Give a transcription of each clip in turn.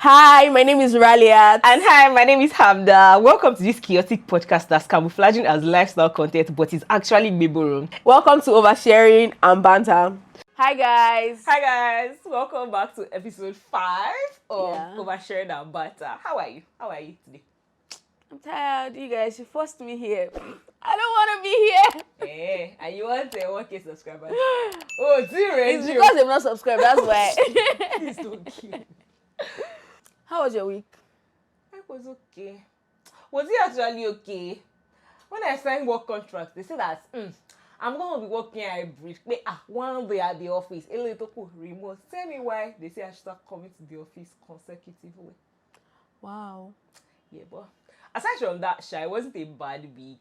Hi, my name is Raliat. And hi, my name is Hamda. Welcome to this chaotic podcast that's camouflaging as lifestyle content, but is actually gbeborun. Welcome to Oversharing and Banter. Hi, guys. Hi guys, welcome back to episode 5 of Yeah. Oversharing and Banter. How are you? today? I'm tired, you guys. You forced me here. I don't want to be here. And you want 1K subscribers? Oh, zero. It's because they've not subscribed. That's why. Please don't kill me. How was your week? It was okay. Was it actually okay? When I signed work contract, they said that I'm going to be working hybrid. One day at the office, a little remote. Tell me why they say I should start coming to the office consecutively. Wow. Yeah, but aside from that, it wasn't a bad week.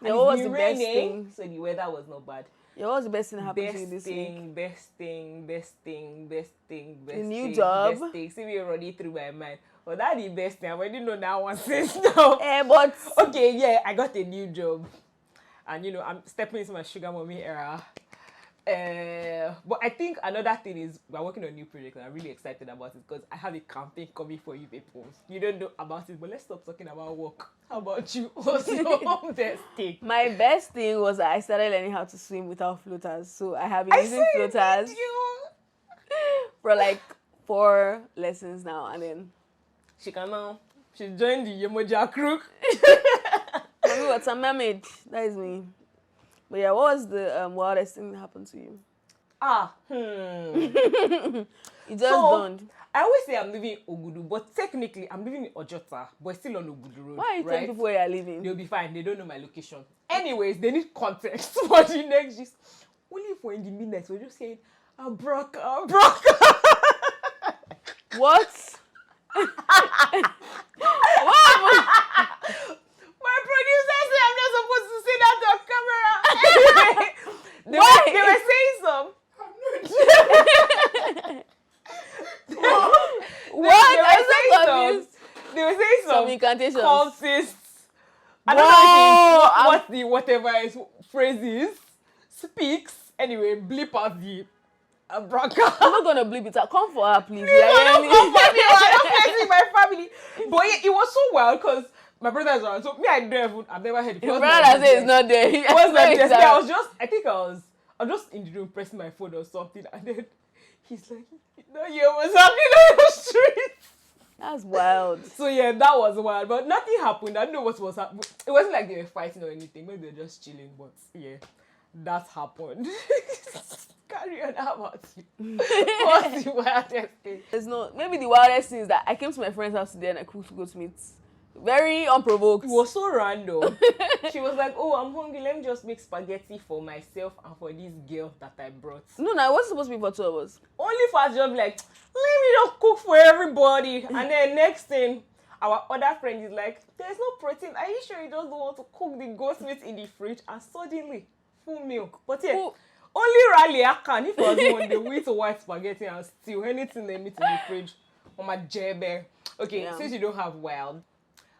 Yeah, what was the best thing? So the weather was not bad. Yeah, what was the best thing that happened to you this week? Best thing. A new job? Best thing. See me running through my mind. Well, that's the best thing. I already know that one since now. But okay, yeah, I got a new job. And, I'm stepping into my sugar mommy era. But I think another thing is we're working on a new project and I'm really excited about it because I have a campaign coming for you people. You don't know about it, but let's stop talking about work. How about you? What's your best thing? my best thing was that I started learning how to swim without floaters. So I have been using floaters for like 4 lessons now, and then she joined the Yemoja crew. Mommy, what's a mermaid? That is me. But yeah, what was the wildest thing that happened to you? It just dawned. I always say I'm living in Ogudu, but technically I'm living in Ojota, but still on Ogudu Road. Why are you telling people where you're living? They'll be fine. They don't know my location. Anyways, they need context for the next gist. Only if we're in the midnight, we're just saying, Abraka. What? What? My producer said I'm not supposed to say that on camera. Anyway, they were saying some. What? They were saying some incantations. cultists. I don't know what the whatever is phrase is. Speaks. Anyway, bleep out the abraka. I'm not gonna bleep it out. Come for her, please. Don't come for me. I'm not facing my family. But it was so wild because my brother is around. So me, I've never heard it. Your brother says it's not there. I was just in the room pressing my phone or something, and then he's like, "No, you was happening on the street." That's wild. So yeah, that was wild, but nothing happened. I don't know what was happening. It wasn't like they were fighting or anything. Maybe they were just chilling. But yeah, that happened. Carry on. How about you? What's the wildest thing? There's no. Maybe the wildest thing is that I came to my friend's house today and I cooked goat meat. Very unprovoked. It was so random. She was like, "Oh, I'm hungry. Let me just make spaghetti for myself and for this girl that I brought." No, it wasn't supposed to be for 2 of us. Only for us, just like, let me just cook for everybody. And then next thing, our other friend is like, "There's no protein. Are you sure you just don't want to cook the goat meat in the fridge?" And suddenly, full milk. But yeah, only Rally I can. If I was on the way to white spaghetti and stew anything they meet in the fridge, on my jebe. Okay, yeah. Since you don't have wild,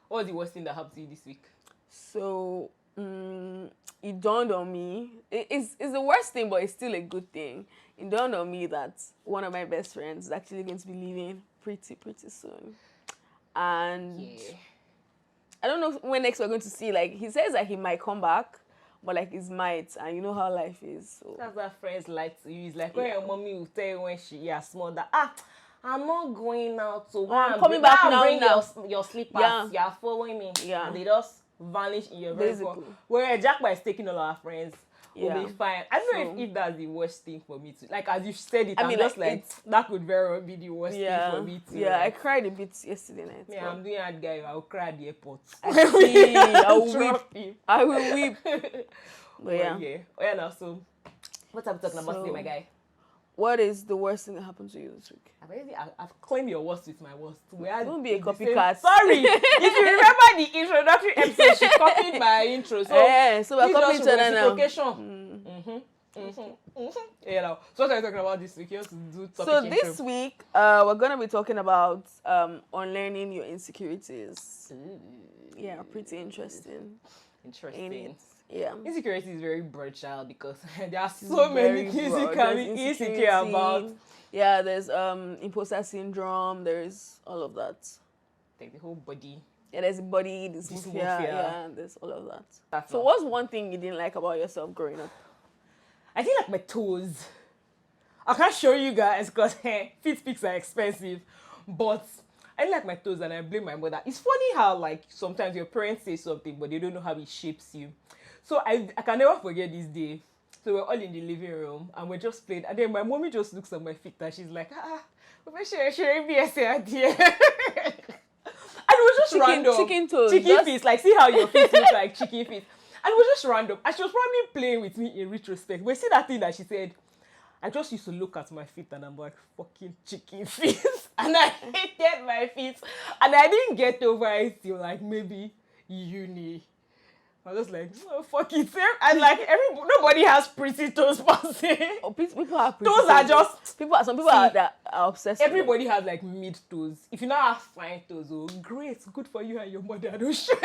what was the worst thing that happened to you this week? So, it dawned on me. It's the worst thing, but it's still a good thing. It dawned on me that one of my best friends is actually going to be leaving pretty soon. And yeah. I don't know when next we're going to see. Like, he says that he might come back, but like, it might. And you know how life is. So. That's what friends like to use. Like, when your mommy will tell you when she is small that, I'm not going out to I'm coming back now. Bring your slippers. Yeah. You're following me. Yeah. And they just vanish in your vehicle. Where Jackpot is taking all our friends. Yeah. Will be fine. I don't know if that's the worst thing for me to like. As you said it, I'm just like that could very well be the worst thing for me to. Yeah, I cried a bit yesterday night. Yeah, I'm doing that guy. I'll cry at the airport. I will weep. I will weep. But yeah. Oh yeah. Now so, what are we talking about today, my guy? What is the worst thing that happened to you this week? I've claimed your worst with my worst. Don't be a copycat. Sorry. If you remember the introductory episode, she copied my intro. So, so we're copying each other now. Yeah, so what are you talking about this week? You have to do topic So this week, we're going to be talking about unlearning your insecurities. Ooh. Yeah, pretty interesting. Interesting. Yeah. Insecurity is very broad, child, because there are so many things you broad. can There's be insecure about. Yeah, there's imposter syndrome. There's all of that. Like the whole body. Yeah, there's body dysmorphia. Yeah, there's all of that. So what's one thing you didn't like about yourself growing up? I think like my toes. I can't show you guys because feet pics are expensive. But I like my toes and I blame my mother. It's funny how like sometimes your parents say something but they don't know how it shapes you. So I can never forget this day. So we're all in the living room and we're just playing. And then my mommy just looks at my feet and she's like, should be a dear. And it was just random. Chicken toes. Chicken feet. Like, see how your feet look like chicken feet. And it was just random. And she was probably playing with me in retrospect. But see that thing that she said? I just used to look at my feet and I'm like, fucking chicken feet. And I hated my feet. And I didn't get over it till like maybe uni. I was just like, oh, fuck it. And like, nobody has pretty toes per se. Oh, people have pretty toes. Are just... Some people are obsessed everybody has like mid toes. If you not have fine toes, oh, great. Good for you and your mother. Don't stress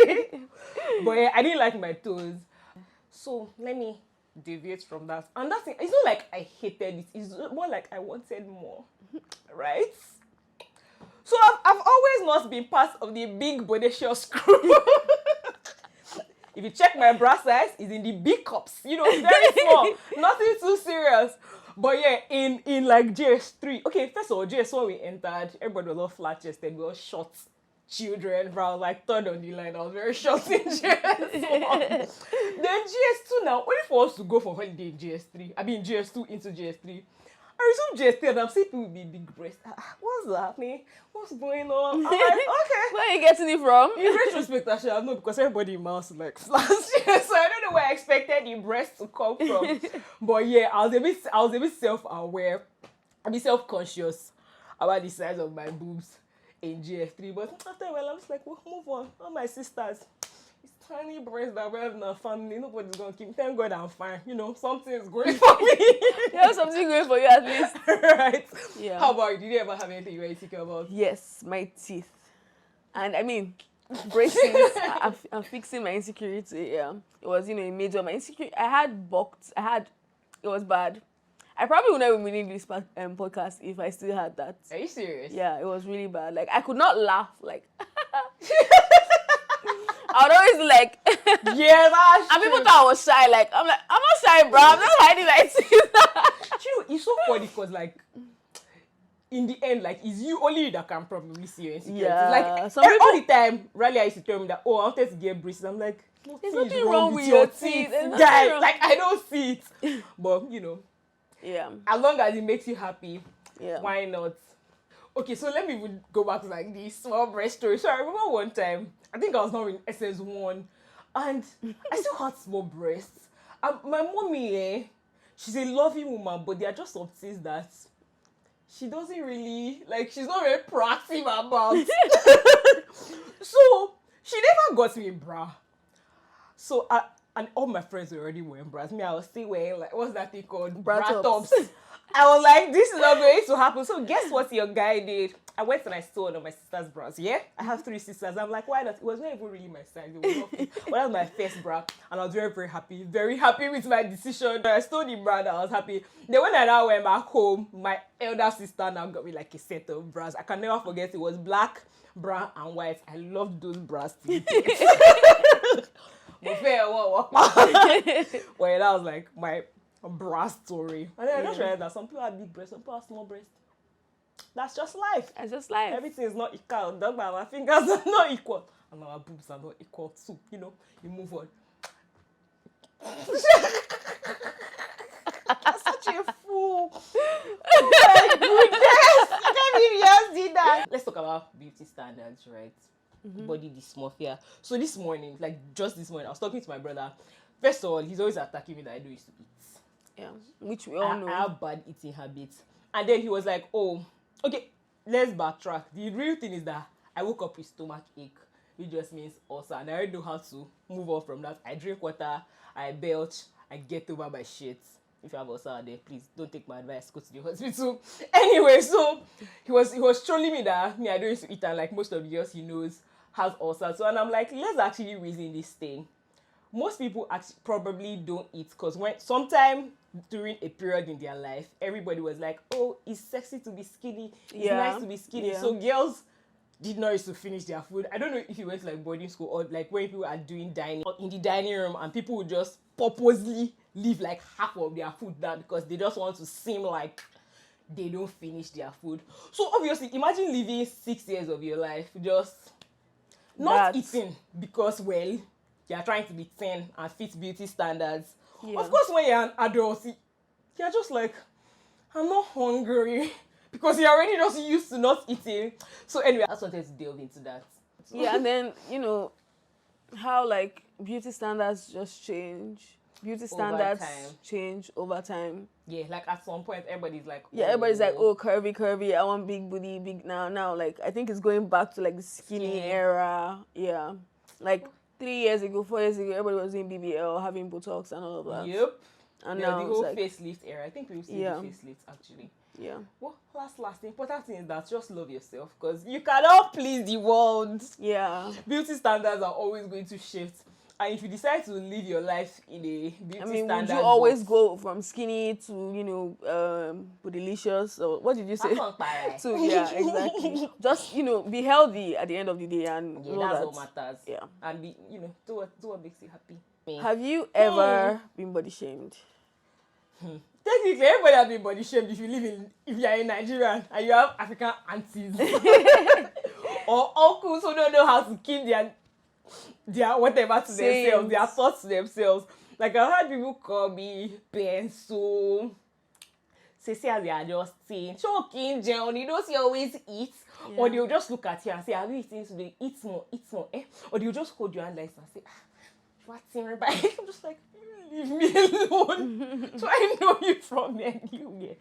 me. But yeah, I didn't like my toes. So, let me deviate from that. And that thing, it's not like I hated it. It's more like I wanted more. Right? So, I've always not been part of the big bodacious crew. If you check my bra size, it's in the big cups. You know, very small. Nothing too serious. But yeah, in like JS3. Okay, first of all, JS1 we entered, everybody was all flat-chested. We were short children. But I was like third on the line. I was very short in JS1. Then JS2 now, only for us to go for holiday in JS3. I mean JS2 into JS3. I resumed JS3 and I'm seeing people with big breasts. What's happening? What's going on? I'm like, okay. Where are you getting it from? In retrospect, actually, I know because everybody in my house is like flat. So I don't know where I expected the breast to come from. But yeah, I was a bit self-aware, a bit self-conscious about the size of my boobs in JS3. But after a while, I was like, well, move on. All my sisters. Tiny breasts that we have in our family, nobody's gonna keep. Thank God I'm fine. You know, something is going for me. You have something going for you at least. Right? Yeah. How about you? Did you ever have anything you were insecure about? Yes, my teeth. And I mean, braces. I'm fixing my insecurity. Yeah. It was, a major. My insecurity. It was bad. I probably would never be doing this podcast if I still had that. Are you serious? Yeah, it was really bad. Like, I could not laugh. Like, I would always like, yeah, that's and people thought I was shy. Like, I'm not shy, bro. I'm not hiding my teeth. You know, it's so funny because like, in the end, like, it's only you that can probably see your insecurities. Yeah, like, all the time, Riley used to tell me that, I wanted to get braces. I'm like, there's nothing wrong with your teeth. Guys, like, I don't see it. But, yeah, as long as it makes you happy, yeah, why not? Okay, so let me even go back to like this small breast story. So I remember one time, I think I was now in SS1, and I still had small breasts. And my mommy, she's a loving woman, but there are just some things that she doesn't really, like, she's not very proactive about. So she never got me a bra. So, and all my friends were already wearing bras. Me, I was still wearing, like, what's that thing called? Bra tops. I was like, this is not going to happen. So guess what your guy did? I went and I stole one of my sister's bras. Yeah? I have 3 sisters. I'm like, why not? It was not even really my size. It was not. But that was my first bra. And I was very, very happy. Very happy with my decision. I stole the bra and I was happy. Then when I now went back home, my elder sister now got me like a set of bras. I can never forget. It was black, brown, and white. I loved those bras. But well, that was like my bra story. And then I just realized that some people have big breasts, some people have small breasts. That's just life. It's just life. Everything is not equal. Dog, my fingers are not equal. And our boobs are not equal too. You move on. I'm such a fool. Oh my goodness. I can't believe you just did that. Let's talk about beauty standards, right? Mm-hmm. Body dysmorphia. So this morning, just this morning, I was talking to my brother. First of all, he's always attacking me that I don't used to eat. Yeah, which we all know. I have bad eating habits. And then he was like, oh, okay, let's backtrack. The real thing is that I woke up with stomach ache, which just means ulcer. And I already know how to move on from that. I drink water, I belch, I get over my shit. If you have ulcer out there, please don't take my advice, go to the hospital. Anyway, so he was trolling me that me, I don't used to eat, and like most of the girls he knows has ulcer. So, and I'm like, let's actually reason this thing. most people actually probably don't eat because when sometime during a period in their life, everybody was like, "Oh, it's sexy to be skinny. It's nice to be skinny." Yeah. So girls did not used to finish their food. I don't know if you went to like boarding school or like when people are doing dining or in the dining room and people would just purposely leave like half of their food down because they just want to seem like they don't finish their food. So obviously, imagine living 6 years of your life just not eating because, well, you're trying to be thin and fit beauty standards. Yeah. Of course, when you're an adult, you're just like, I'm not hungry because you're already just used to not eating. So anyway, I just wanted to delve into that. Yeah, and then, how like beauty standards just change. Beauty standards change over time. Yeah, like at some point, everybody's like, yeah, everybody's like, oh, curvy. I want big booty, big now. Like, I think it's going back to like the skinny era. Yeah, like 3 years ago, 4 years ago, everybody was doing BBL, having Botox and all of that. Yep. And now the whole like, facelift era. I think we'll see the facelift actually. Yeah. Well, last the important thing is that just love yourself because you cannot please the world. Yeah. Beauty standards are always going to shift. And if you decide to live your life in a beauty standard, would you always go from skinny to, bootylicious? Or what did you say? So, yeah, exactly. Just, be healthy at the end of the day. And that's what matters. Yeah. And be, do what makes you happy. Have you ever been body shamed? Technically, everybody has been body shamed if you are in Nigeria and you have African aunties or uncles who don't know how to keep their whatever to themselves, their thoughts to themselves. Like I've had people call me pencil. Say they are just saying, choking, John, you don't see always eat. Yeah. Or they'll just look at you and say, are you eating today? Eat more, eh? Or they'll just hold your hand like and say, what's in your bag? I'm just like, leave me alone. So I know you from anywhere.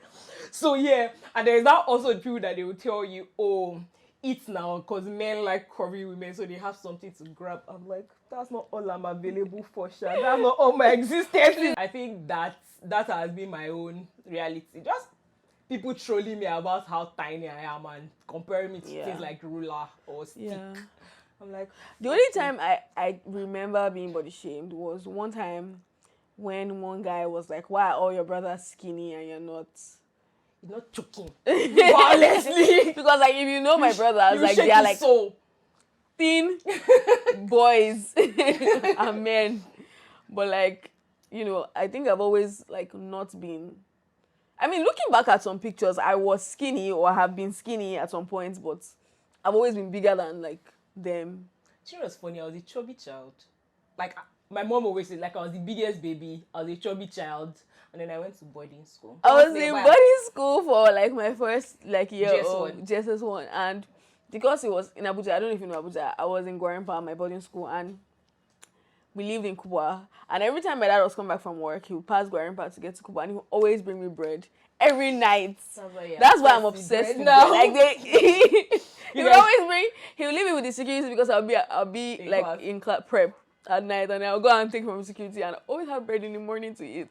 So yeah, and there's that also people that they will tell you, oh, eat now, because men like curvy women, so they have something to grab. I'm like, that's not all I'm available for, Sha. That's not all my existence is. I think that has been my own reality. Just people trolling me about how tiny I am and comparing me to things like ruler or stick. Yeah. I'm like, the only time I remember being body shamed was one time when one guy was like, why are all your brothers skinny and you're not? You're not choking violently. Because like if you know my brothers, like they are like thin boys and men. But like, I think I've always like not been. I mean, looking back at some pictures, I was skinny or have been skinny at some point, but I've always been bigger than like them. You know what's funny? I was a chubby child. Like my mom always said, like I was the biggest baby. I was a chubby child. And then I went to boarding school. I was in boarding school for like my first like year of JSS1, and because it was in Abuja, I don't know if you know Abuja, I was in Gwarimpa, my boarding school, and we lived in Kubwa. And every time my dad was coming back from work, he would pass Gwarimpa to get to Kubwa, and he would always bring me bread every night. That's why I'm obsessed with now. Like he would always bring. He would leave me with the security because I'll be in like class. In prep at night, and I'll go and take from security, and I always have bread in the morning to eat.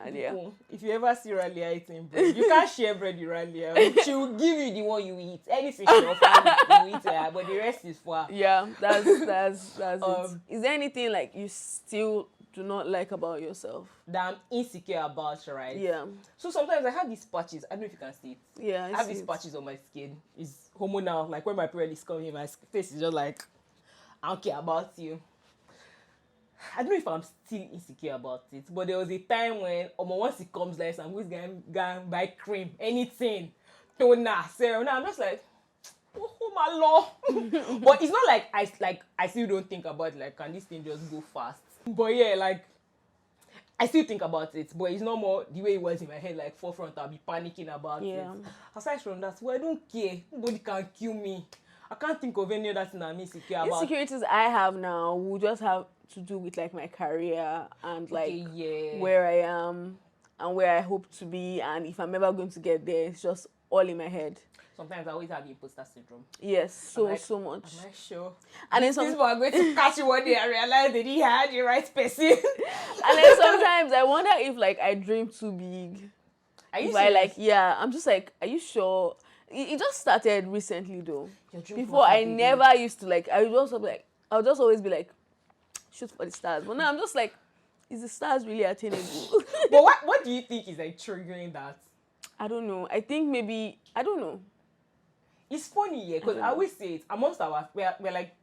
And yeah. If you ever see Ralia eating bread, you can't share bread with Ralia. She will give you the one you eat. Anything she offers you eat, but the rest is for her. Yeah, that's it. Is there anything like you still do not like about yourself? That I'm insecure about, right? Yeah. So sometimes I have these patches. I don't know if you can see it. Yeah, I have these patches on my skin. It's hormonal. Like when my period is coming, my face is just like, I don't care about you. I don't know if I'm still insecure about it, but there was a time when once it comes like I'm always going to buy cream, anything, toner, serum. Now I'm just like, oh my lord. But it's not like I still don't think about it, like can this thing just go fast? But yeah, like I still think about it, but it's not more the way it was in my head, like forefront. I'll be panicking about it. Aside from that, well, I don't care. Nobody can kill me. I can't think of any other thing I'm insecure about. Insecurities I have now will just have to do with like my career and like where I am and where I hope to be, and if I'm ever going to get there. It's just all in my head. Sometimes I always have imposter syndrome. Yes, so much. Am I sure? And then people are going to catch you one day and realize they didn't have the right person. And then sometimes I wonder if like I dream too big. Are you serious? I'm just like, are you sure? It just started recently though. Before I never used to like. I would just always be like, shoot for the stars. But now I'm just like, is the stars really attainable? But what do you think is like triggering that? I don't know. I think maybe, I don't know. It's funny, yeah, because I always say it amongst we're like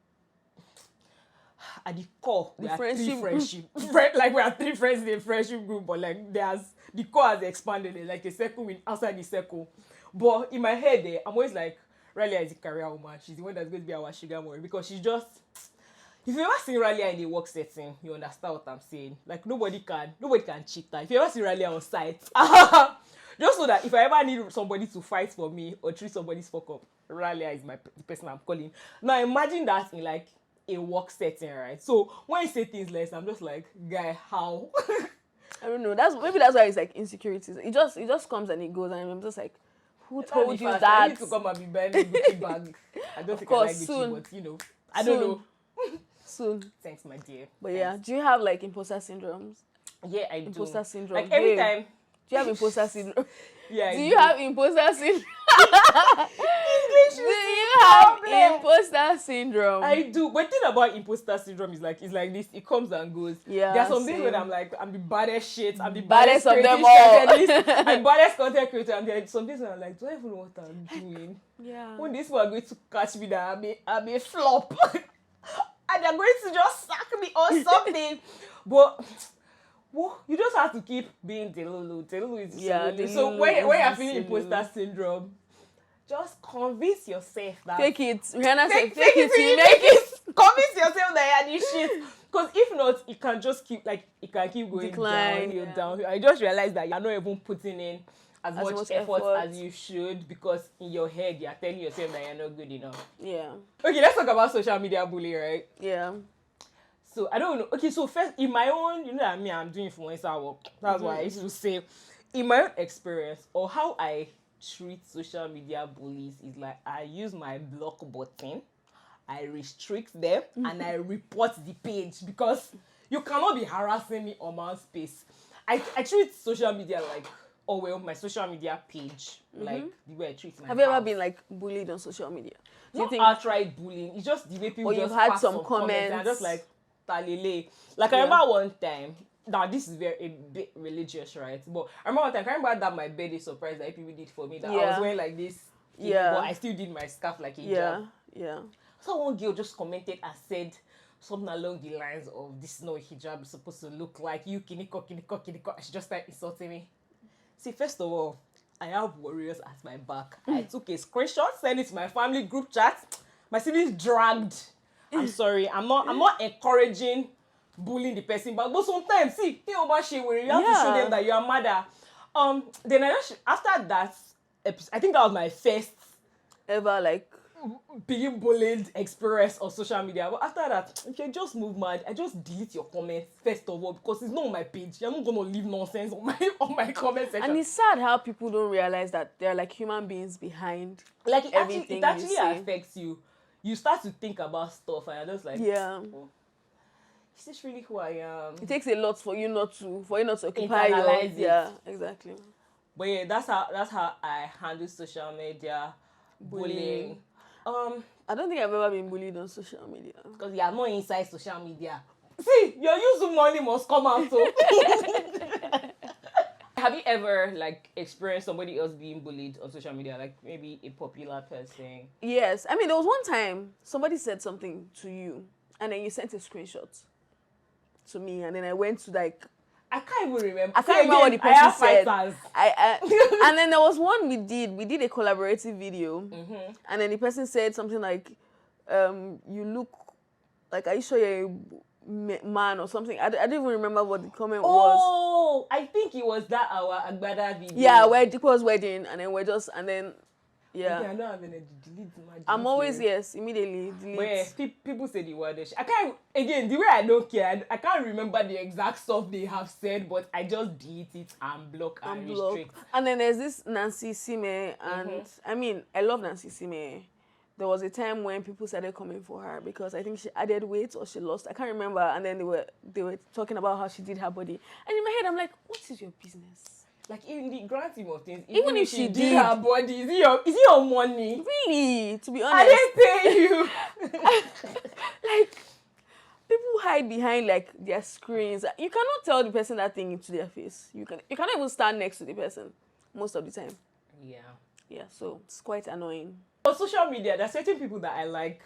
at the core, we are three friendship. Like we are three friends in a friendship group, but like there's the core has expanded, like a circle outside the circle. But in my head, I'm always like, Ralia is a career woman. She's the one that's going to be our sugar mommy because she's just. If you ever see Ralia in a work setting, you understand what I'm saying. Like nobody can cheat her. If you ever see Ralia on site, just so that if I ever need somebody to fight for me or treat somebody's fuck up, Ralia is the person I'm calling. Now imagine that in like a work setting, right? So when you say things like, I'm just like, guy, how? I don't know. Maybe that's why it's like insecurities. It just comes and it goes, and I'm just like, who told you that? I need to come and be buying a Gucci bag. I don't think I like Gucci, soon. but I don't know. Soon. Thanks, my dear. But yeah, do you have like imposter syndromes? Yeah, I do. Imposter syndrome. Like every time. Do you have imposter syndrome? Yeah. Do you have imposter syndrome? Do you have imposter syndrome? I do. But the thing about imposter syndrome is like, it's like this. It comes and goes. Yeah. There's some days when I'm like, I'm the baddest shit. I'm the baddest of them all. I'm baddest content creator. And there some days when I'm like, do I even know what I'm doing? Yeah. When these people are going to catch me, that I'm a flop. And they're going to just sack me or something. But well, you just have to keep being Delulu. Delulu is Delulu. So when you're feeling imposter syndrome, just convince yourself that fake it. Rihanna said, fake it till you make it. Convince yourself that you're this shit. Because if not, it can just keep going down. I just realized that you're not even putting in as much effort as you should, because in your head you're telling yourself that you're not good enough. Yeah. Okay, let's talk about social media bullying, right? Yeah. So I don't know. Okay, so first in my own, you know that I'm doing influencer work. That's why I used to say, in my own experience or how I treat social media bullies is like I use my block button, I restrict them, and I report the page, because you cannot be harassing me on my space. I treat social media like, my social media page, like the way I treat my Have you ever been like bullied on social media? Do you think outright bullying? It's just the way people just had pass some comments and just like talele. Like I remember one time. Now this is a bit religious, right? But I remember one time. I remember that my birthday surprise that people did for me. That I was wearing like this. But I still did my scarf like a hijab. Yeah. So one girl just commented and said something along the lines of, "This is not hijab is supposed to look like. You kiniko." And she just started insulting me. See, first of all, I have warriors at my back. I took a screenshot, sent it to my family group chat. My siblings dragged. I'm sorry. I'm not encouraging bullying the person, but sometimes, see, you have to show them that you are mother. Then after that episode, I think that was my first ever like being bullied experience on social media. But after that, if you just move mad, I just delete your comments first of all, because it's not on my page. You're not gonna leave nonsense on my comment section. And it's sad how people don't realize that they're like human beings behind. Like it everything actually affects you. You start to think about stuff, and you're just like, is this really who I am? It takes a lot for you not to occupy your exactly. But yeah, that's how I handle social media bullying. I don't think I've ever been bullied on social media. Because you are not inside social media. See, your use money must come out. So. Have you ever like experienced somebody else being bullied on social media, like maybe a popular person? Yes. I mean, there was one time somebody said something to you, and then you sent a screenshot to me, and then I went to like, I can't even remember. I can't remember what the person said. And then there was one we did a collaborative video, and then the person said something like, "You look like, are you sure you're a man or something?" I don't even remember what the comment was. Oh, I think it was that our Agbada video. Yeah, where Diko's wedding, and then yeah. Okay, I don't have any delete. I'm always immediately delete. But yeah, people say the word. I can't, again, the way I don't care, I can't remember the exact stuff they have said, but I just delete it and block and restrict. And then there's this Nancy Sime, and I mean, I love Nancy Sime. There was a time when people started coming for her because I think she added weight or she lost. I can't remember. And then they were talking about how she did her body. And in my head, I'm like, what is your business? Like in the grand scheme of things, even if she did her body, is it your money? Really, to be honest, I didn't pay you. Like, people hide behind like their screens. You cannot tell the person that thing into their face. You cannot even stand next to the person most of the time. Yeah. Yeah, so it's quite annoying. On social media, there are certain people that I like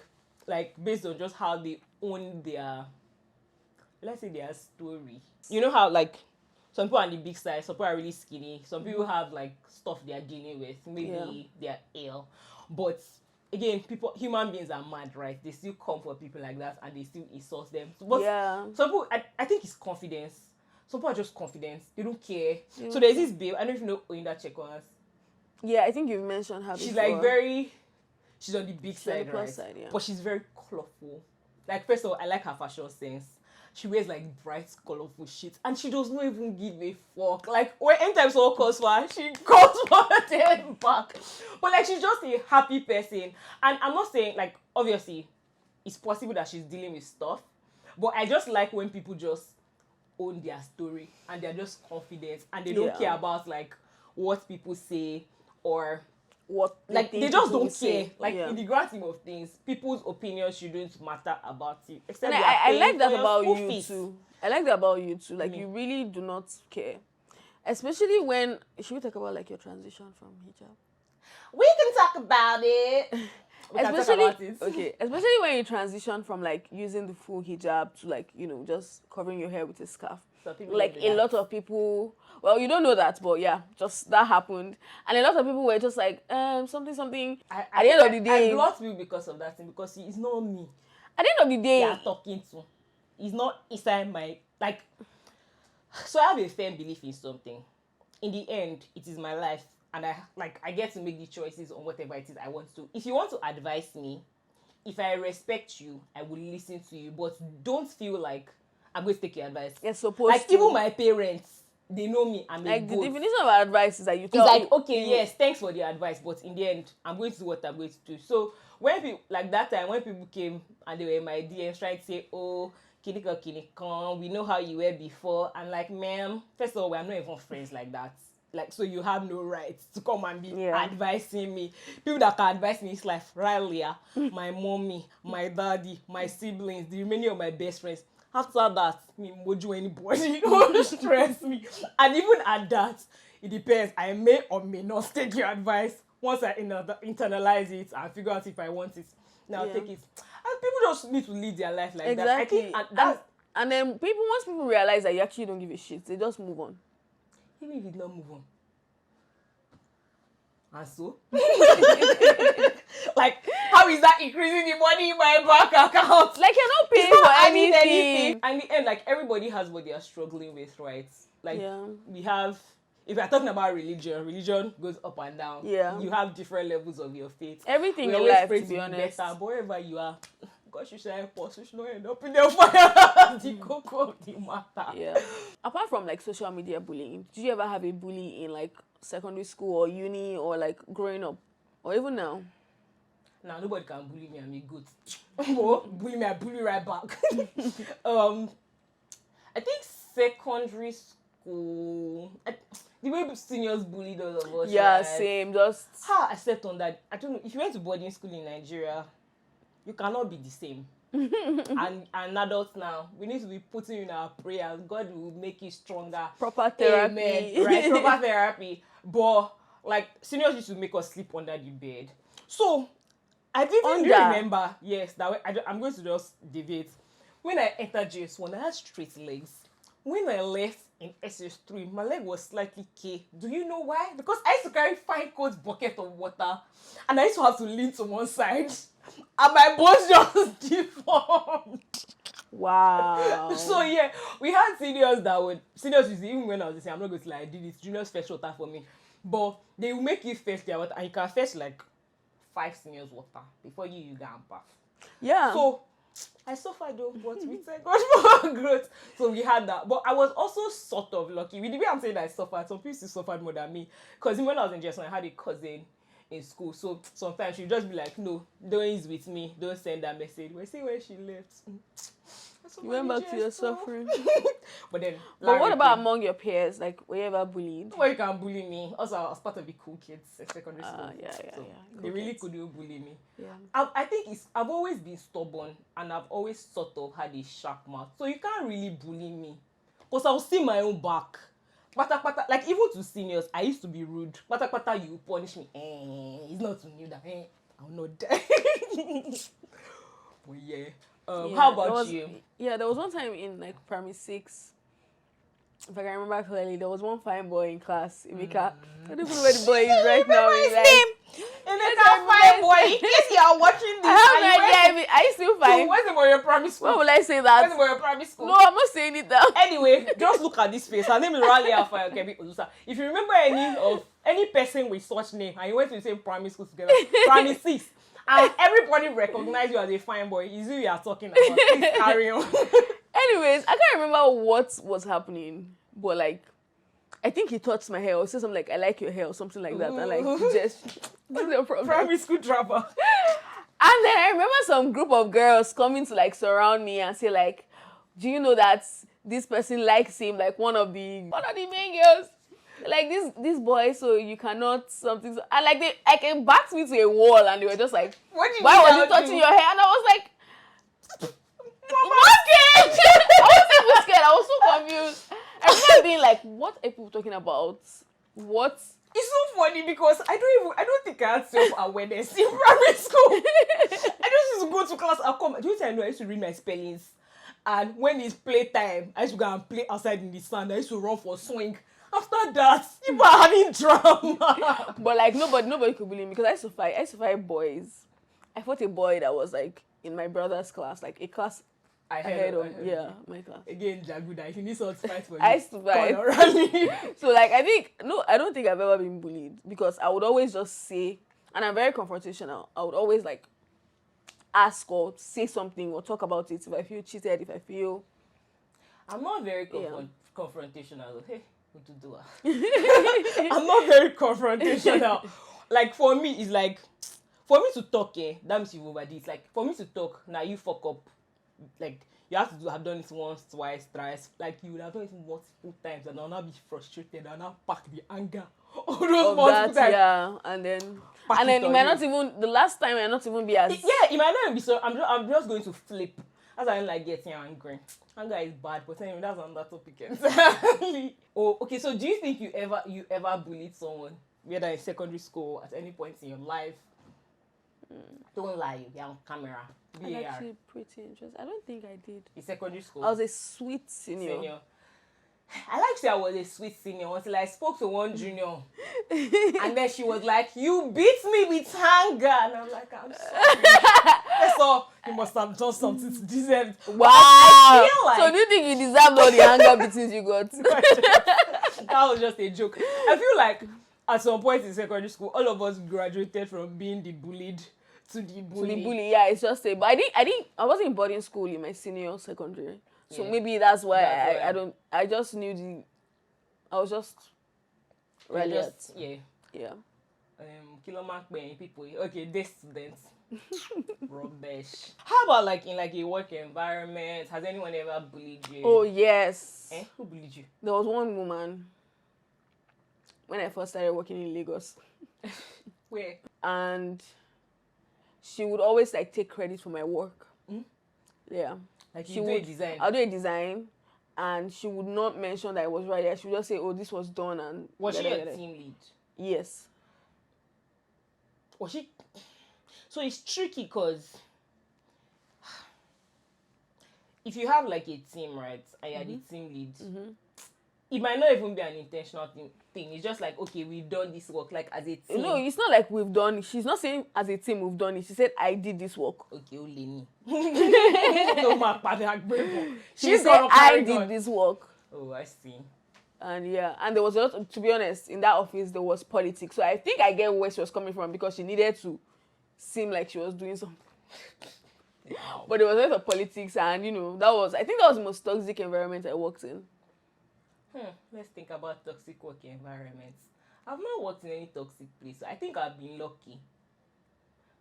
based on just how they own their, let's say, their story. You know how like some people are on the big side, some people are really skinny, some people have like stuff they are dealing with, maybe they're ill, but again, human beings are mad, right? They still come for people like that and they still insult them. But some people, I think it's confidence. Some people are just confident. They don't care. So there's this babe, I don't know if you know Oyinda Checkers. Yeah, I think you've mentioned her She's before. like she's on the big side, on the right? side, yeah. But she's very colorful. Like, first of all, I like her fashion sense. She wears like bright, colorful shit, and she does not even give a fuck. Like, when anytime someone calls for her, she calls for them back. But like, she's just a happy person. And I'm not saying, like, obviously, it's possible that she's dealing with stuff, but I just like when people just own their story and they're just confident and they don't care about like what people say or what, like, they just don't care. Like, in the grand scheme of things, people's opinions shouldn't matter about you. Except and I like that about you too. I like that about you too. Like, you really do not care. Especially when, should we talk about like your transition from hijab? We can talk about it. Especially when you transition from like using the full hijab to like, you know, just covering your hair with a scarf. So like a lot of people, well, you don't know that, but yeah, just that happened, and a lot of people were just like, something. At the end of the day, I blocked you because of that thing, because it's not me. At the end of the day, you're talking to. It's not inside my, like. So I have a firm belief in something. In the end, it is my life, and I get to make the choices on whatever it is I want to. If you want to advise me, if I respect you, I will listen to you, but don't feel like I'm going to take your advice. You're supposed like, to. Even my parents, they know me. I'm like, a the goat. definition of advice is that you tell. It's like, okay, yes, thanks for the advice, but in the end, I'm going to do what I'm going to do. So when people, like that time, when people came and they were in my DMs trying to say, oh, Kinika, we know how you were before. I'm like, ma'am, first of all, we're not even friends like that. Like, so you have no right to come and be advising me. People that can advise me is like Riley, my mommy, my daddy, my siblings, the remaining of my best friends. After that, me mojo anybody, don't stress me. And even at that, it depends. I may or may not take your advice. Once I internalize it and figure out if I want it, now take it. And people just need to live their life like that. I think and then once people realize that you actually don't give a shit, they just move on. Even if you don't move on. And so? Like, how is that increasing the money in my bank account? Like, you're not paying for anything. And in the end, like, everybody has what they are struggling with, right? Like, we have, if you're talking about religion goes up and down. Yeah. You have different levels of your faith. Everything in life, to be honest. Better, but wherever you are, God should say, you should not end up in the fire. The cocoa of the matter. Yeah. Apart from, like, social media bullying, did you ever have a bully in, like, secondary school or uni or, like, growing up? Or even now? Now, nobody can bully me. I'm a goat. Bully me, I bully right back. I think secondary school, the way seniors bullied all of us. Yeah, right? same. Just how I stepped on that. I don't know. If you went to boarding school in Nigeria, you cannot be the same. and adults now, we need to be putting in our prayers. God will make you stronger. Proper therapy. Amen. Right? Proper therapy. But, like, seniors used to make us sleep under the bed. So, I didn't remember, yes, that I'm going to just deviate. When I entered JS1, I had straight legs. When I left in SS3, my leg was slightly K. Do you know why? Because I used to carry fine coat bucket of water, and I used to have to lean to one side, and my bones just deformed. Wow. So yeah, we had seniors even when I was the same, I'm not going to lie, I did it. Juniors fetch water for me, but they will make you fetch their water, and you can fetch like 5 seniors water before you go and bath. Yeah. So I suffered though, but we thank God for growth. So we had that. But I was also sort of lucky. With the way I'm saying that I suffered, some people still suffered more than me. Because when I was in JS1, I had a cousin in school. So sometimes she'd just be like, no, don't ease with me. Don't send that message. We see where she left. You went back to your suffering. But then, But what about among your peers? Like, were you ever bullied? Nobody can bully me. Also, I was part of the cool kids in secondary school. Yeah. They really couldn't bully me. Yeah. I think I've always been stubborn and I've always sort of had a sharp mouth. So you can't really bully me. Because I'll see my own back. Pata, like even to seniors, I used to be rude. Pata, you punish me. It's not to you that I'll not die. But yeah. How about you? Yeah, there was one time in like primary 6. If I can remember clearly, there was one fine boy in class, Emeka. I don't even know where the boy is right now. His name? Emeka, fine boy. In case you are watching this, I have no idea. I still fine. Where's the boy your primary school? Why will I say that? Where's the boy your primary school? No, I'm not saying it now. Anyway, just look at this face. Her name is Raleigh Afai Okebi Ozusa. If you remember any person with such name and you went to the same primary school together, primary 6, and everybody recognized you as a fine boy, is who you are talking about. Please carry on. Anyways, I can't remember what was happening, but like, I think he touched my hair or said something like, "I like your hair" or something like that. And like, just no problem. Primary school dropper. And then I remember some group of girls coming to like surround me and say like, "Do you know that this person likes him?" Like one of the main girls. Like this boy, so you cannot something. And like they backed me to a wall, and they were just like, "Why was you touching your hair?" And I was like, "What?" I was so scared. I was so confused. I remember being like, "What are people talking about? What?" It's so funny because I don't think I had self-awareness in primary school. I just used to go to class. Do you think I know I used to read my spellings? And when it's playtime, I used to go and play outside in the sand. I used to run for swing. After that, people are having drama. But like nobody could bully me because I used to fight boys. I fought a boy that was like in my brother's class, like a class ahead of my class. Again, Jaguda, if you need someone to fight for you, I used to fight. So like I don't think I've ever been bullied because I would always just say, and I'm very confrontational. I would always like ask or say something or talk about it if I feel cheated, if I feel. I'm not very confrontational. Hey. I'm not very confrontational. Like for me, it's like for me to talk, that means you've overdid it. Like for me to talk, now you fuck up. Like you have to have done it once, twice, thrice. Like you would have done it multiple times, and I'll now be frustrated and I'll pack the anger. All those multiple times. Yeah, and then it might not even the last time might not even be as it might not even be so. I'm just going to flip. That's why I don't like getting angry. Anger is bad, but anyway, that's another topic entirely. Oh, okay. So, do you think you ever bullied someone, whether in secondary school or at any point in your life? Don't lie, you're on camera. I'm actually pretty interesting. I don't think I did. In secondary school, I was a sweet senior. I like to say I was a sweet senior until I spoke to one junior, and then she was like, "You beat me with anger," and I'm like, "I'm sorry." So you must have done something to deserve it. Wow. I feel like, so do you think you deserved all the anger beatings you got? That was just a joke. I feel like at some point in secondary school, all of us graduated from being the bullied to the bully. Yeah, it's just a. But I wasn't in boarding school in my senior secondary. So maybe that's why I just knew I was just really yeah. Kilomark people. Okay, they students. Rubbish. How about like in like a work environment? Has anyone ever bullied you? Oh yes. Who bullied you? There was one woman when I first started working in Lagos. Where? And she would always like take credit for my work. Yeah. Like you do a design. I'll do a design, and she would not mention that it was right there. She would just say, "Oh, this was done." And was she a team lead? Yes. Was she? So it's tricky because if you have like a team, right, and you're the team lead, it might not even be an intentional thing. It's just like, okay, we've done this work like as a team. No, it's not like we've done it. She's not saying as a team we've done it. She said, "I did this work." Okay, Oleni. She said, "I did this work." Oh, I see. And and there was a lot, to be honest, in that office there was politics. So I think I get where she was coming from because she needed to seem like she was doing something. Wow. But there was a lot of politics, and I think that was the most toxic environment I worked in. Let's think about toxic work environments. I've not worked in any toxic place. I think I've been lucky.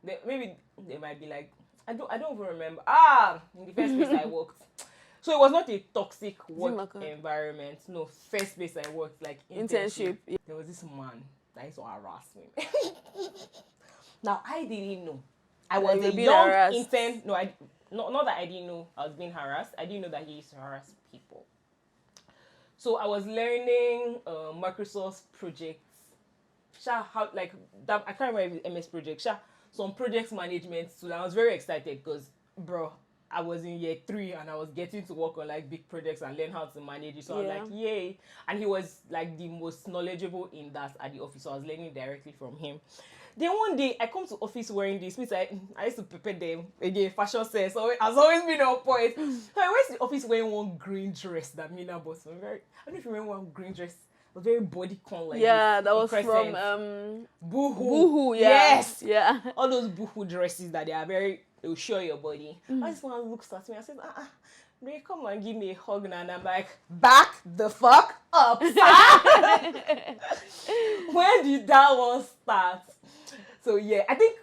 Maybe they might be like, I don't even remember. In the first place I worked, So it was not a toxic work Zimaka. environment. No, first place I worked, like Internship. Yeah. There was this man that used to harass me. Now I didn't know. I That was you were a being young harassed. intern. No, not that I didn't know I was being harassed. I didn't know that he used to harass people. So I was learning Microsoft projects. How like that? I can't remember if it's MS project. Some projects management. So I was very excited because, bro, I was in year 3 and I was getting to work on like big projects and learn how to manage it. So I was like, yay! And he was like the most knowledgeable in that at the office. So I was learning directly from him. Then one day I come to office wearing this, which I used to prepare them again. Fashion sense has always been on point. So I went to the office wearing one green dress that Mina bought. So I don't know if you remember one green dress. It was very bodycon like Yeah, this, that was crescent. from Boohoo. Boohoo. Yeah. Yes. Yeah. All those boohoo dresses that they will show your body. I just one looks at me. I said, they come and give me a hug now, and I'm like, back the fuck up. When did that one start? So yeah, I think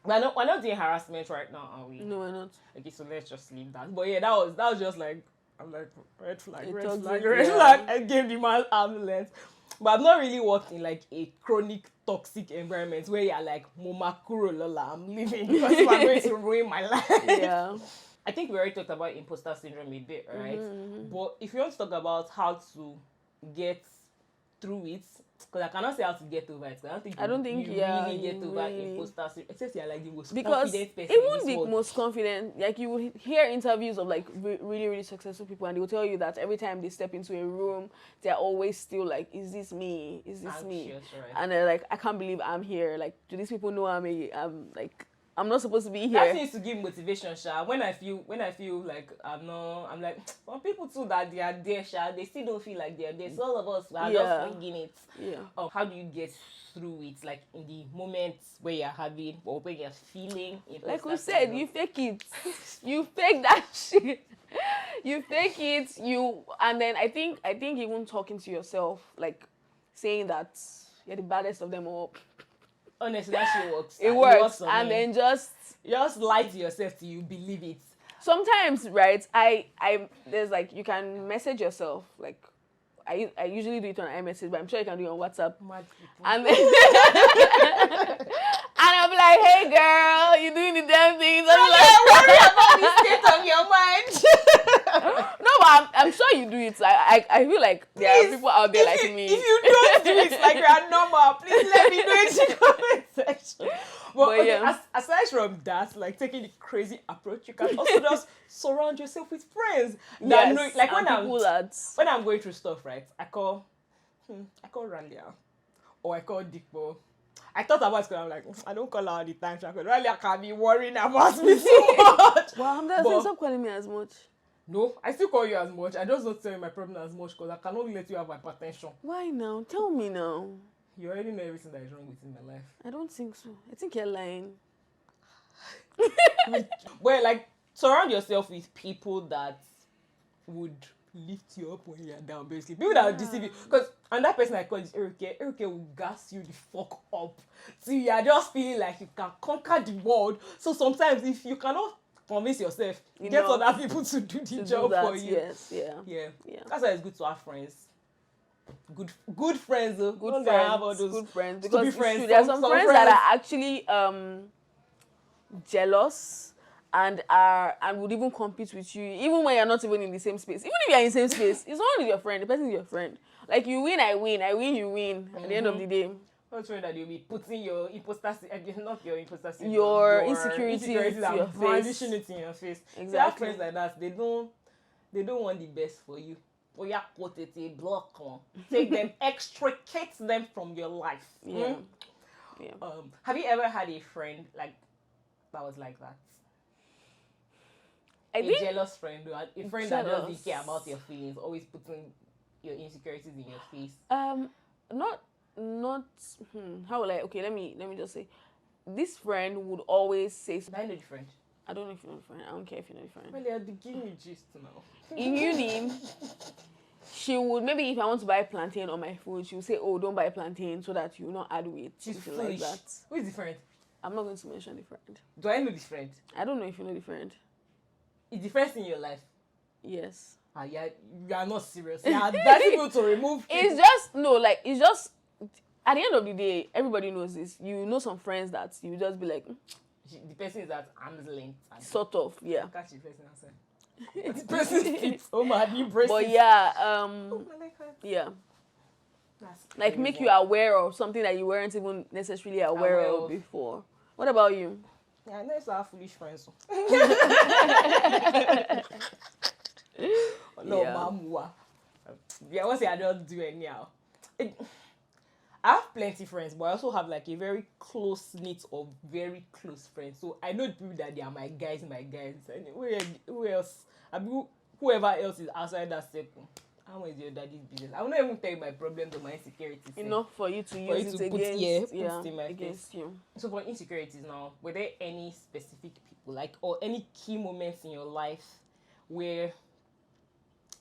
we're not doing harassment right now, are we? No, we're not. Okay, so let's just leave that. But yeah, that was just like, I'm like, red flag. I gave the man arm's length. But I've not really worked in like a chronic toxic environment where you're like, Momakuro Lola, I'm leaving because you are going to ruin my life. Yeah. I think we already talked about imposter syndrome a bit, right? Mm-hmm. But if you want to talk about how to get through it, because I cannot say how to get over it. I don't think you really get over imposter syndrome, except you're like the most confident person. It won't be most confident. Like you will hear interviews of like really, really successful people, and they will tell you that every time they step into a room, they're always still like, "Is this me? Is this me?" Right. And they're like, "I can't believe I'm here. Like, do these people know I'm like." I'm not supposed to be here. That seems to give motivation, Sha. When I feel like I'm like, some people too that they are there, Sha, they still don't feel like they're there. So all of us are just winging it. Yeah. How do you get through it? Like in the moments where you're having or where you're feeling. Like we said, you fake it. You fake that shit. You fake it. And then I think even talking to yourself, like saying that you're the baddest of them all. Honestly, that shit works. It works. And then just lie to yourself till you believe it. Sometimes, right, there's like, you can message yourself, like, I usually do it on iMessage, but I'm sure you can do it on WhatsApp. And then, and I'll be like, hey girl, you doing the damn things. I'm like, worry about the state of your mind. No, but I'm sure you do it. I feel like there are people out there like me. If you don't do it like you're normal, please let me know in the comment section. But okay, yeah. Aside from that, like taking the crazy approach, you can also just surround yourself with friends that know. Like when I'm going through stuff, right? I call Ralia, or I call Dikbo. I thought about it because I'm like, I don't call her all the time, because Ralia can be worrying about me so much. Well, I'm saying, stop calling me as much. No, I still call you as much. I just don't tell you my problem as much because I cannot let you have hypertension. Why now? Tell me now. You already know everything that is wrong with my life. I don't think so. I think you're lying. Well, like, surround yourself with people that would lift you up when you're down, basically. People that will deceive you. Because another person I call is Erike. Erike will gas you the fuck up. So you are just feeling like you can conquer the world. So sometimes if you cannot convince yourself, get other people to do the job for you. Yes, yeah. That's why it's good to have friends. Good friends though. Good friends. Because friends. There are some friends that are actually jealous and would even compete with you, even when you're not even in the same space. Even if you're in the same space, it's not with your friend. The person is your friend. Like you win, I win, you win. At the end of the day. Not sure that you'll be putting your your insecurities to your face. Brandishing it in your face. Exactly. So have friends like that, they don't want the best for you. Or you put it a block on. Take them, extricate them from your life. Yeah. Have you ever had a friend like that was like that? A jealous friend, a friend that doesn't care about your feelings, always putting your insecurities in your face. How will I? Okay, let me just say, this friend would always say. I know the friend. I don't know if you know the friend. I don't care if you know the friend. Well, they're giving me gist now. In uni, she would, maybe if I want to buy plantain on my food, she would say, "Oh, don't buy plantain so that you will not add weight." She's foolish. Like that. Who is the friend? I'm not going to mention the friend. Do I know the friend? I don't know if you know the friend. Is the friend in your life? Yes. Yeah, you are not serious. You are advising people to remove. It's just no, like it's just at the end of the day, everybody knows this. You know some friends that you just be like, The person is at arm's length. sort of, yeah. Catch the person outside. The person speaks. Oh my, you braces. But yeah, Oh my, like that. yeah. That's Like make you aware of something that you weren't even necessarily aware of before. What about you? Yeah, I know it's our foolish friends. No, Yeah. mamua. Yeah, I won't say I don't do anyhow. I have plenty friends, but I also have like a very close knit of very close friends. So I know the people that they are my guys. And who else? I mean, whoever else is outside that circle. How is your daddy's business? I will not even tell you my problems or my insecurities. Enough for you to use it against, put in my against face. you. So for insecurities now, were there any specific people, like, or any key moments in your life where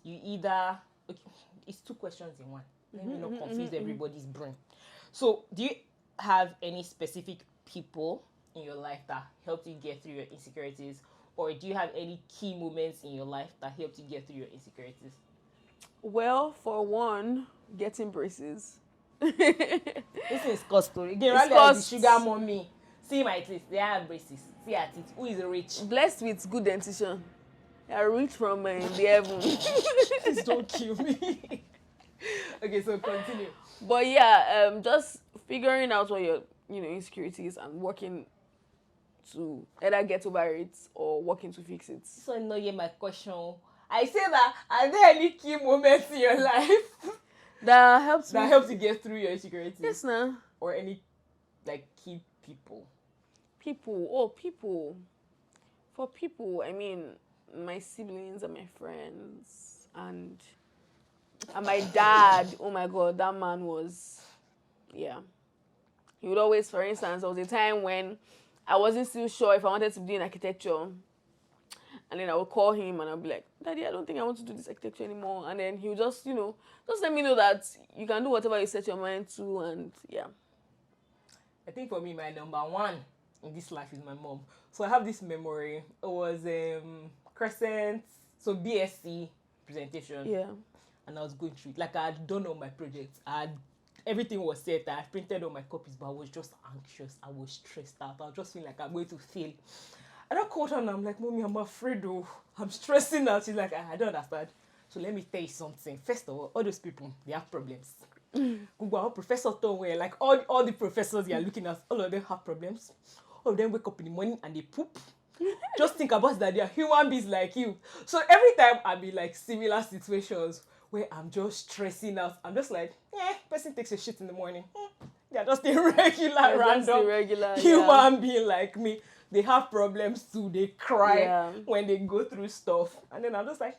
you either, okay, it's two questions in one. Let me not confuse everybody's brain. So do you have any specific people in your life that helped you get through your insecurities, or do you have any key moments in your life that helped you get through your insecurities? Well, for one, getting braces. This is cost story. Again, rather than the sugar mommy. See my teeth, they have braces. See her teeth. Who is rich? Blessed with good dentition. I rich from the heaven. Please don't kill me. Okay, so continue. But yeah, just figuring out what your insecurities and working to either get over it or working to fix it. So no, yeah, my question. I say that, are there any key moments in your life that helps you get through your insecurities? Yes, nah. Or any like key people? People. For people, I mean, my siblings and my friends and my dad. Oh my God, that man was, yeah. He would always, for instance, there was a time when I wasn't still sure if I wanted to be in architecture. And then I would call him and I'd be like, Daddy, I don't think I want to do this architecture anymore. And then he would just, just let me know that you can do whatever you set your mind to. And yeah. I think for me, my number one in this life is my mom. So I have this memory. It was Crescent, so BSc presentation. Yeah. And I was going through it. Like I had done all my projects. Everything was set. I had printed all my copies, but I was just anxious. I was stressed out. I was just feeling like I'm going to fail. And I called her and I'm like, Mommy, I'm afraid though. I'm stressing out. She's like, I don't understand. So let me tell you something. First of all those people, they have problems. Google, Professor Tongwe, like all the professors you are looking at, all of them have problems. All of them wake up in the morning and they poop. Just think about that. They are human beings like you. So every time I'm in like similar situations where I'm just stressing out, I'm just like, person takes a shit in the morning. They're just a random human being like me. They have problems too. They cry when they go through stuff. And then I'm just like,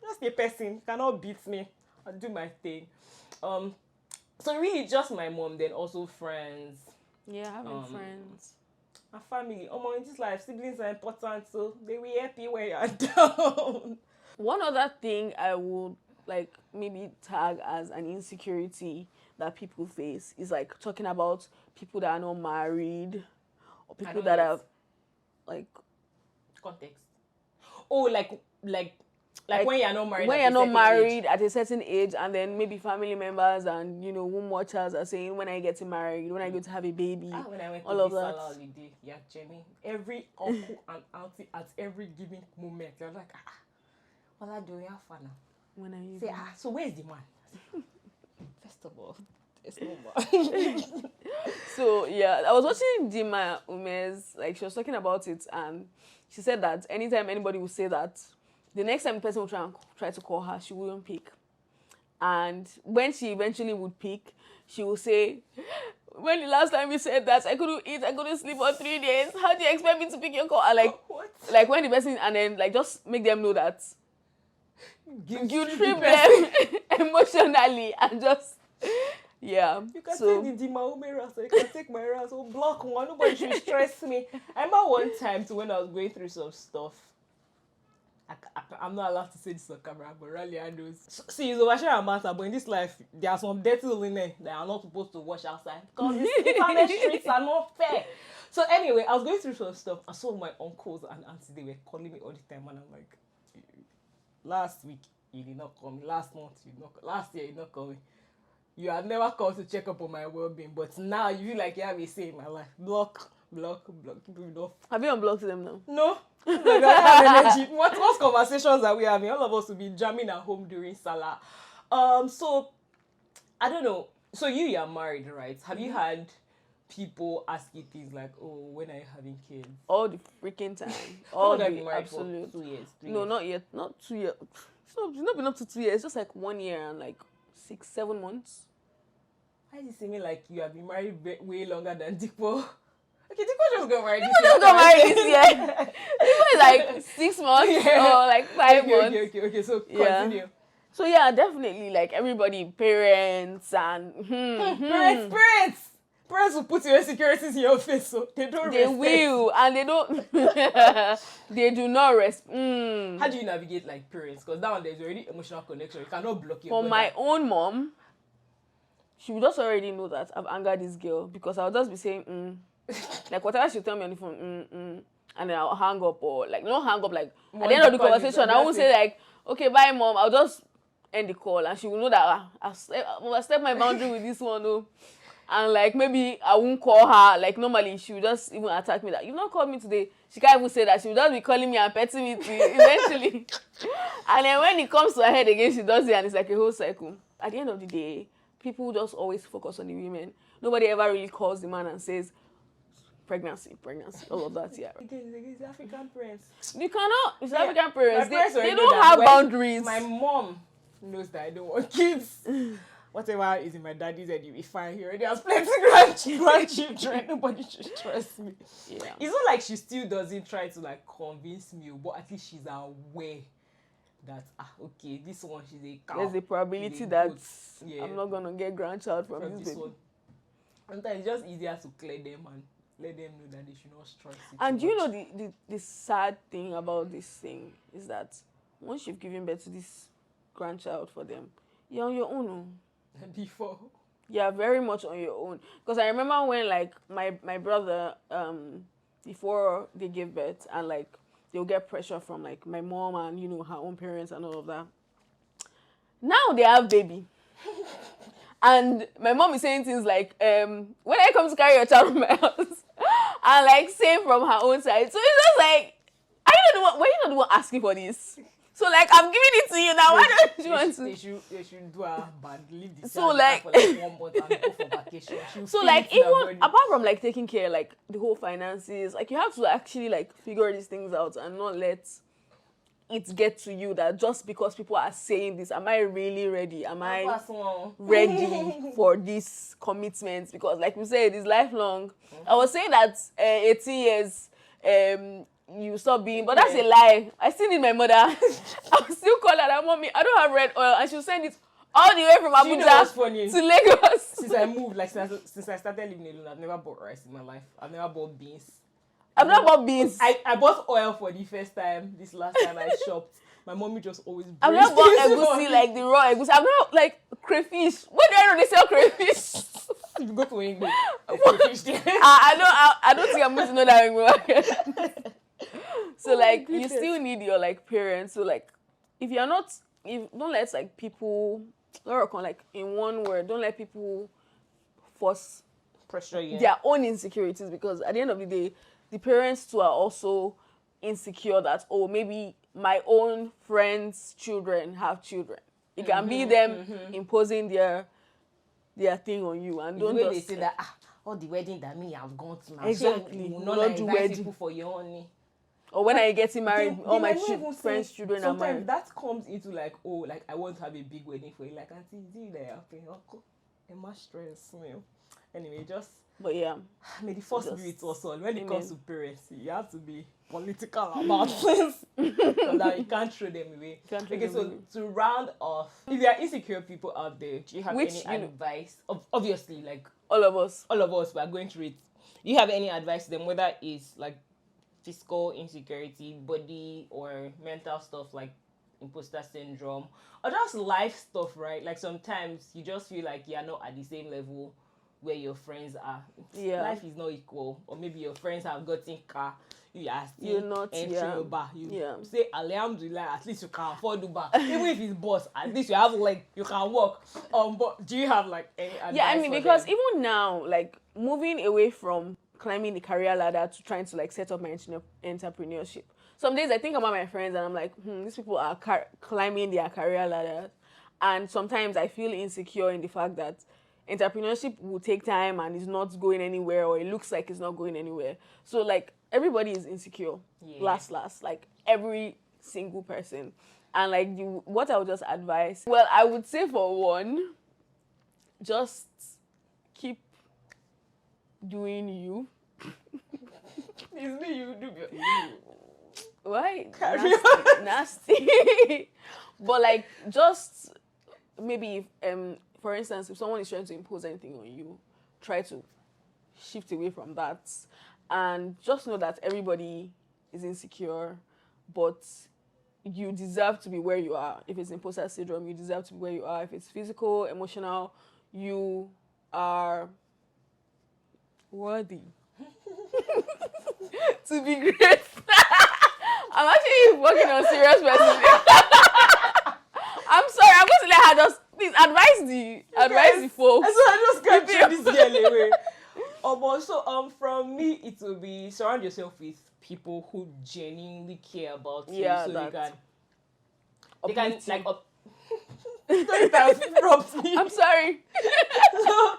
just a person. You cannot beat me. I'll do my thing. So really just my mom, then also friends. Yeah, having friends. My family. In this life, siblings are important, so they will help you when you're down. One other thing I would like maybe tag as an insecurity that people face is like talking about people that are not married or people that are like context. Oh, like when you're not married. When you're not married at a certain age, and then maybe family members and womb watchers are saying, when are you getting married? When are you going to have a baby? When I went all to of this that. holiday, Jenny, every uncle and auntie at every given moment, they're like, what are doing for now? When are you? Say, so where's the man? First of all, there's no man. So yeah, I was watching Dima Ume's, like she was talking about it, and she said that anytime anybody would say that, the next time the person would try to call her, she wouldn't pick. And when she eventually would pick, she would say, when the last time you said that, I couldn't eat, I couldn't sleep for 3 days. How do you expect me to pick your call? And like when the person, and then like just make them know that you trip them emotionally and just, yeah. You can take the Dima Ume ras, or you can take my ras, or block one. Nobody should stress me. I remember one time too when I was going through some stuff. I'm not allowed to say this on camera, but really I know. See, it's oversharing matter, but in this life, there are some dirty women that are not supposed to wash outside because the internet streets are not fair. So anyway, I was going through some stuff. I saw my uncles and aunties, they were calling me all the time, and I'm like, last week you did not come, last month you did not, last year you did not come. You have never come to check up on my well-being, but now you feel like you have a say in my life. Block. People don't. Have you unblocked them now? No. I don't have energy. What conversations are we having? All of us will be jamming at home during Salah. So I don't know. So you're married, right? Have you had people ask you things like, "Oh, when are you having kids?" All the freaking time. How All long have you the been married absolute. for? 2 years. 3 No, years? not yet. Not 2 years. It's not been up to 2 years. It's just like 1 year and like 6-7 months. Why is it seeming like you have been married way longer than Dikpo? Okay, Dikpo just got married. People just got married this year. People is like 6 months or like 5 months. Okay. So continue. So yeah, definitely like everybody, parents and Parents will put your insecurities in your face, so they don't. They respect. will, and they don't. They do not respect. How do you navigate like parents? Because that one there's already emotional connection. You cannot block your. For my own mom, she would just already know that I've angered this girl because I'll just be saying like whatever she'll tell me on the phone and then I'll hang up or like not hang up like at the end of the conversation I won't say like okay bye mom, I'll just end the call and she will know that I've stepped my boundary with this one though. And like maybe I won't call her like normally she will just even attack me that you've not called me today. She can't even say that. She will just be calling me and petting me eventually. And then when it comes to her head again, she does it and it's like a whole cycle. At the end of the day, people just always focus on the women. Nobody ever really calls the man and says pregnancy, all of that. Yeah. It's African parents. You cannot. It's African parents. They They don't have boundaries. My mom knows that I don't want kids. Whatever is in my daddy's head, you'll be fine. He already has plenty grandchildren. Nobody should trust me. Yeah. It's not like she still doesn't try to like convince me, but at least she's aware that okay, this one she's a cow. There's a probability that I'm not gonna get grandchild from this baby. One. Sometimes it's just easier to clear them and let them know that they should not stress it. And you know the sad thing about this thing is that once you've given birth to this grandchild for them, you're on your own. Before. Yeah, very much on your own. Because I remember when like my brother before they gave birth and like they'll get pressure from like my mom and you know her own parents and all of that. Now they have baby. And my mom is saying things like, when I come to carry your child from my house, and like say from her own side. So it's just like, why are you not the one asking for this? So like I'm giving it to you now. Why don't you want to? They should do a bad leave the So child like, for like 1 month and go for vacation. So like even apart from like taking care like the whole finances, like you have to actually like figure these things out and not let it get to you that just because people are saying this, am I really ready? Am I ready for this commitment? Because like we said, it's lifelong. I was saying that 18 years you stop being, but that's a lie. I still need my mother. I'll still call her that mommy, I don't have red oil, and she'll send it all the way from Abuja to Lagos. Since I moved, like since I started living alone, I've never bought rice in my life. I've never bought beans. I've not bought beans. I bought oil for the first time. This last time I shopped, my mommy just always. I've not bought egusi like the raw egusi. I've not like crayfish. Where do I know they sell crayfish? If you go to England, crayfish there. I don't think I'm going to know that anymore. So like you still need your like parents. So like if don't let like people like in one word, don't let people force pressure you. Their own insecurities, because at the end of the day, the parents too are also insecure that maybe my own friends' children have children. It can be them imposing their thing on you, and don't just they say that all the wedding that me have gone to now. Exactly. You will not do wedding people for your honey. Or when I getting married, all my friends' children are Sometimes married. that comes into like, like I want to have a big wedding for you. Like, auntie, is it that happening? Uncle, am I stressed? Anyway, But yeah. May the first be with us all. When it comes to parents, you have to be political about things so that you can't throw them away. To round off, if there are insecure people out there, do you have any advice? Obviously, like all of us, we are going through it. Do you have any advice to them, whether it's like physical insecurity, body or mental stuff like imposter syndrome, or just life stuff, right? Like sometimes you just feel like you're not at the same level where your friends are. Life is not equal, or maybe your friends have gotten car, you are still You're not, entering yeah. your bar. You Yeah. say Alhamdulillah, at least you can afford the bar. Even if it's boss, at least you have like you can walk. But do you have like any advice? Yeah, I mean, for because them? even now, like moving away from climbing the career ladder to trying to like set up my entrepreneurship. Some days I think about my friends and I'm like, these people are climbing their career ladder, and sometimes I feel insecure in the fact that entrepreneurship will take time and is not going anywhere, or it looks like it's not going anywhere. So like everybody is insecure. Yeah. Last, like every single person. And like what I would just advise, well, I would say for one, just keep doing you. It's me, you do you. Why? Carry Nasty. But like just maybe for instance, if someone is trying to impose anything on you, try to shift away from that, and just know that everybody is insecure, but you deserve to be where you are. If it's imposter syndrome, you deserve to be where you are. If it's physical, emotional, you are worthy to be great. I'm actually working on serious person. I'm sorry, I'm going to let her just please advise the folks. So I just can't throw this girl away. Also, from me, it will be surround yourself with people who genuinely care about you, so they can like don't interrupt me. I'm sorry. So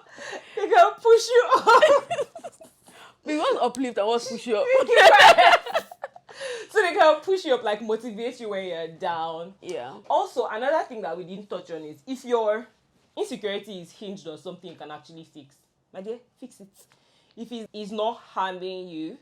they can push you up. We want uplift and want push you up. So they can push you up, like motivate you when you're down. Yeah. Also, another thing that we didn't touch on is if your insecurity is hinged on something you can actually fix. My dear, fix it. If it is not harming you,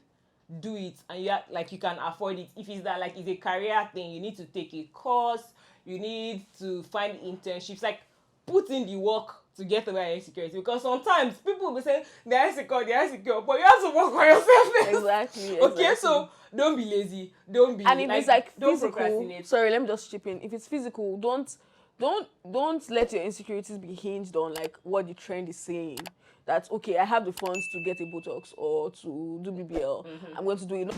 do it, and you can afford it. If it's that like it's a career thing, you need to take a course, you need to find internships, like put in the work to get over your insecurity, because sometimes people will be saying they're insecure, but you have to work on yourself. Exactly. Okay, so don't be lazy, don't be, and if it's like don't physical, procrastinate. sorry, let me just chip in. If it's physical, don't let your insecurities be hinged on like what the trend is saying. That okay, I have the funds to get a Botox or to do BBL. I'm going to do it.